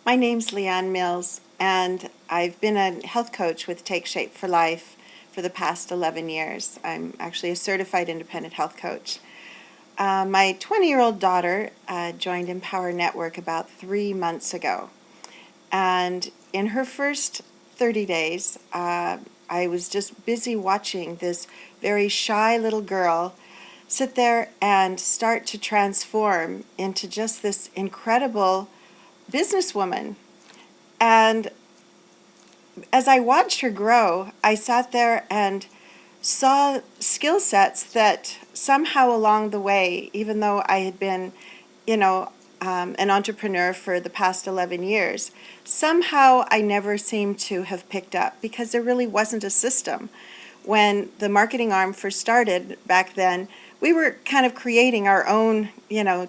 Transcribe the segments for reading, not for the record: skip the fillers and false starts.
My name's Leanne Mills, and I've been a health coach with Take Shape for Life for the past 11 years. I'm actually a certified independent health coach. My 20-year-old daughter joined Empower Network about 3 months ago, and in her first 30 days, I was just busy watching this very shy little girl sit there and start to transform into just this incredible businesswoman. And as I watched her grow, I sat there and saw skill sets that somehow along the way, even though I had been, an entrepreneur for the past 11 years, somehow I never seemed to have picked up because there really wasn't a system. When the marketing arm first started back then, we were kind of creating our own,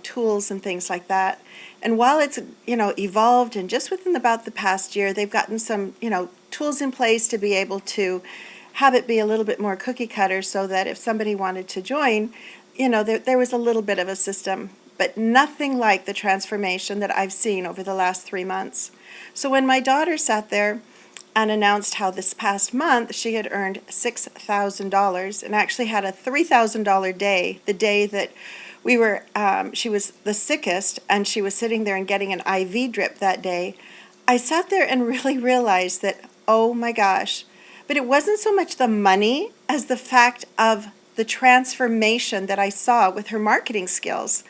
tools and things like that. And while it's, evolved, and just within about the past year, they've gotten some, tools in place to be able to have it be a little bit more cookie cutter so that if somebody wanted to join, there was a little bit of a system, but nothing like the transformation that I've seen over the last 3 months. So when my daughter sat there and announced how this past month she had earned $6,000 and actually had a $3,000 day, the day that she was the sickest and she was sitting there and getting an IV drip that day, I sat there and really realized that, oh my gosh, but it wasn't so much the money as the fact of the transformation that I saw with her marketing skills.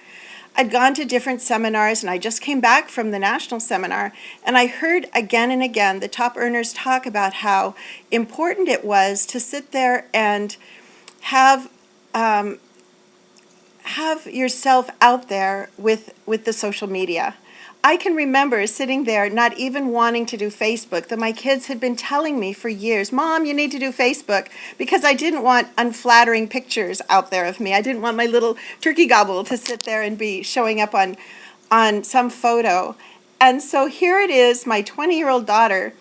I'd gone to different seminars, and I just came back from the national seminar, and I heard again and again the top earners talk about how important it was to sit there and have yourself out there with the social media. I can remember sitting there not even wanting to do Facebook, that my kids had been telling me for years, Mom, you need to do Facebook, because I didn't want unflattering pictures out there of me. I didn't want my little turkey gobble to sit there and be showing up on some photo. And so here it is, my 20-year-old daughter,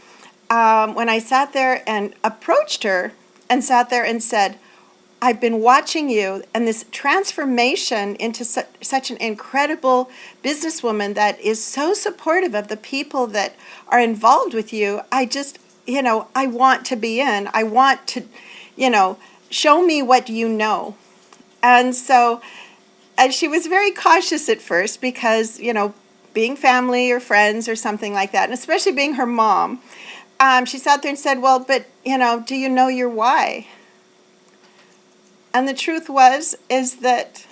when I sat there and approached her and sat there and said, I've been watching you and this transformation into such an incredible businesswoman that is so supportive of the people that are involved with you. I just, I want to be in. I want to, show me what you know. And so she was very cautious at first because, being family or friends or something like that, and especially being her mom, she sat there and said, well, but, do you know your why? And the truth is that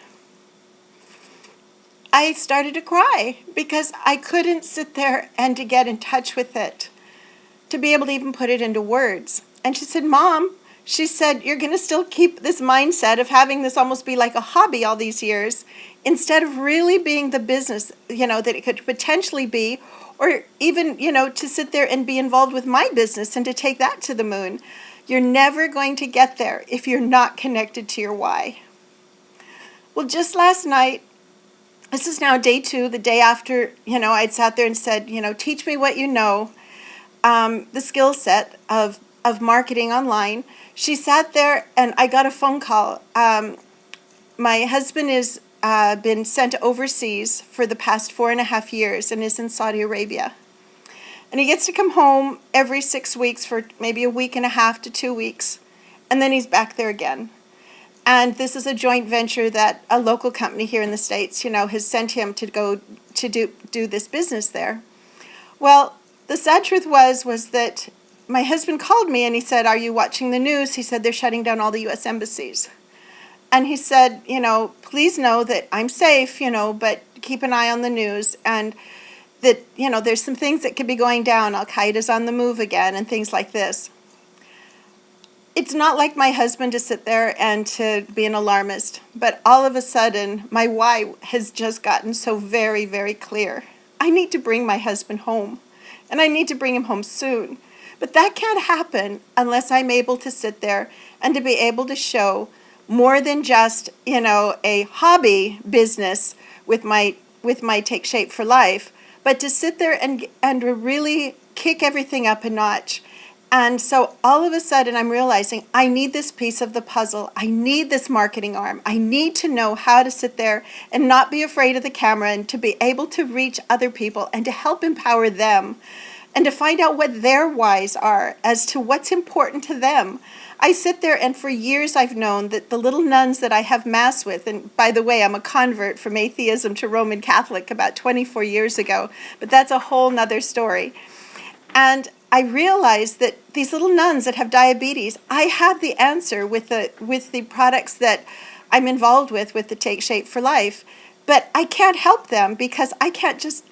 I started to cry because I couldn't sit there and to get in touch with it, to be able to even put it into words. And she said, Mom, she said, you're going to still keep this mindset of having this almost be like a hobby all these years, instead of really being the business, that it could potentially be, or even, to sit there and be involved with my business and to take that to the moon. You're never going to get there if you're not connected to your why. Well, just last night, this is now day 2, the day after, I'd sat there and said, teach me what you know, the skill set of marketing online. She sat there and I got a phone call. My husband is been sent overseas for the past 4.5 years and is in Saudi Arabia. And he gets to come home every 6 weeks for maybe a week and a half to 2 weeks. And then he's back there again. And this is a joint venture that a local company here in the States, has sent him to go to do this business there. Well, the sad truth was that my husband called me and he said, are you watching the news? He said, they're shutting down all the U.S. embassies. And he said, please know that I'm safe, but keep an eye on the news. And that, there's some things that could be going down. Al-Qaeda's on the move again and things like this. It's not like my husband to sit there and to be an alarmist, but all of a sudden, my why has just gotten so very, very clear. I need to bring my husband home, and I need to bring him home soon. But that can't happen unless I'm able to sit there and to be able to show more than just, a hobby business with my Take Shape for Life, but to sit there and really kick everything up a notch And so all of a sudden I'm realizing I need this piece of the puzzle. I need this marketing arm. I need to know how to sit there and not be afraid of the camera and to be able to reach other people and to help empower them and to find out what their whys are as to what's important to them. I sit there, and for years I've known that the little nuns that I have Mass with, and by the way, I'm a convert from atheism to Roman Catholic about 24 years ago, but that's a whole nother story. And I realized that these little nuns that have diabetes, I have the answer with the products that I'm involved with the Take Shape for Life. But I can't help them because I can't just,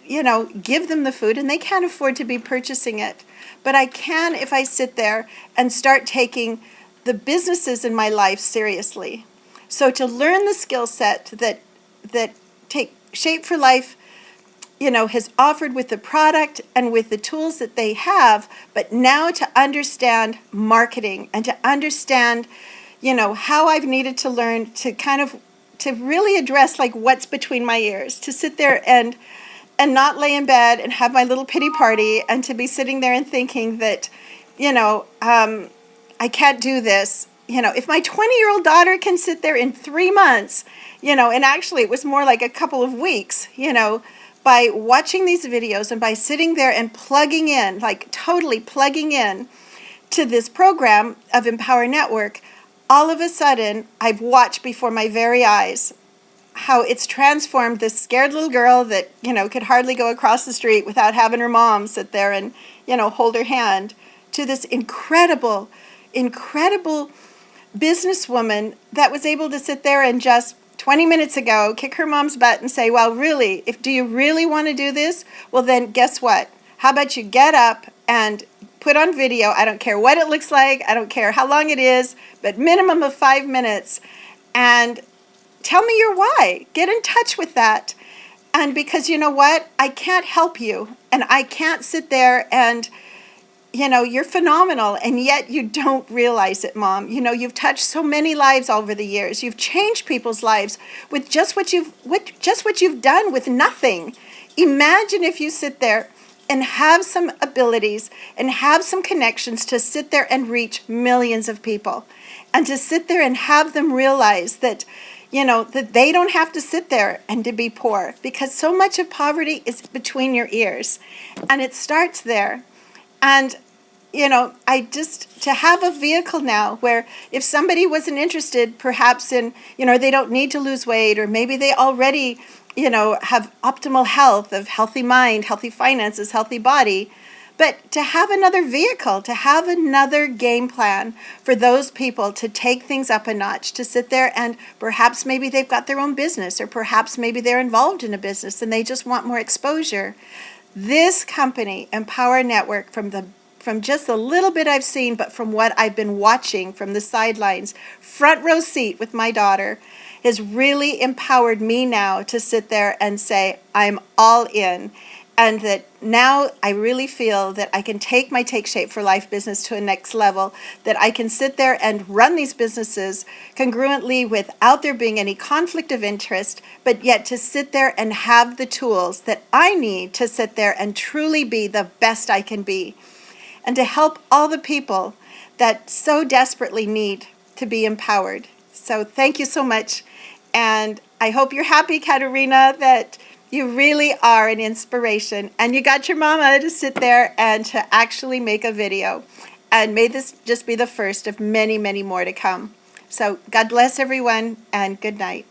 give them the food, and they can't afford to be purchasing it. But I can if I sit there and start taking the businesses in my life seriously. So to learn the skill set that Take Shape for Life has offered with the product and with the tools that they have, but now to understand marketing and to understand, how I've needed to learn to really address like what's between my ears, to sit there and not lay in bed and have my little pity party and to be sitting there and thinking that, I can't do this. If my 20-year-old daughter can sit there in 3 months, and actually it was more like a couple of weeks, by watching these videos and by sitting there and plugging in, like totally plugging in to this program of Empower Network, all of a sudden I've watched before my very eyes how it's transformed this scared little girl that, could hardly go across the street without having her mom sit there and, hold her hand, to this incredible businesswoman that was able to sit there and just 20 minutes ago kick her mom's butt and say, well, really, do you really want to do this? Well, then guess what? How about you get up and put on video? I don't care what it looks like. I don't care how long it is, but minimum of 5 minutes. And tell me your why. Get in touch with that. And because you know what? I can't help you. And I can't sit there and, you're phenomenal. And yet you don't realize it, Mom. You've touched so many lives over the years. You've changed people's lives with just what you've done with nothing. Imagine if you sit there and have some abilities and have some connections to sit there and reach millions of people. And to sit there and have them realize that, that they don't have to sit there and to be poor, because so much of poverty is between your ears. And it starts there. And, to have a vehicle now where if somebody wasn't interested, perhaps in, they don't need to lose weight, or maybe they already, have optimal health, of healthy mind, healthy finances, healthy body, but to have another vehicle, to have another game plan for those people to take things up a notch, to sit there and perhaps maybe they've got their own business, or perhaps maybe they're involved in a business and they just want more exposure. This company, Empower Network, from just a little bit I've seen, but from what I've been watching from the sidelines, front row seat with my daughter, has really empowered me now to sit there and say, I'm all in. And that now I really feel that I can take my Take Shape for Life business to a next level, that I can sit there and run these businesses congruently without there being any conflict of interest, but yet to sit there and have the tools that I need to sit there and truly be the best I can be, and to help all the people that so desperately need to be empowered. So thank you so much. And I hope you're happy, Katerina, that you really are an inspiration. And you got your mama to sit there and to actually make a video. And may this just be the first of many, many more to come. So God bless everyone, and good night.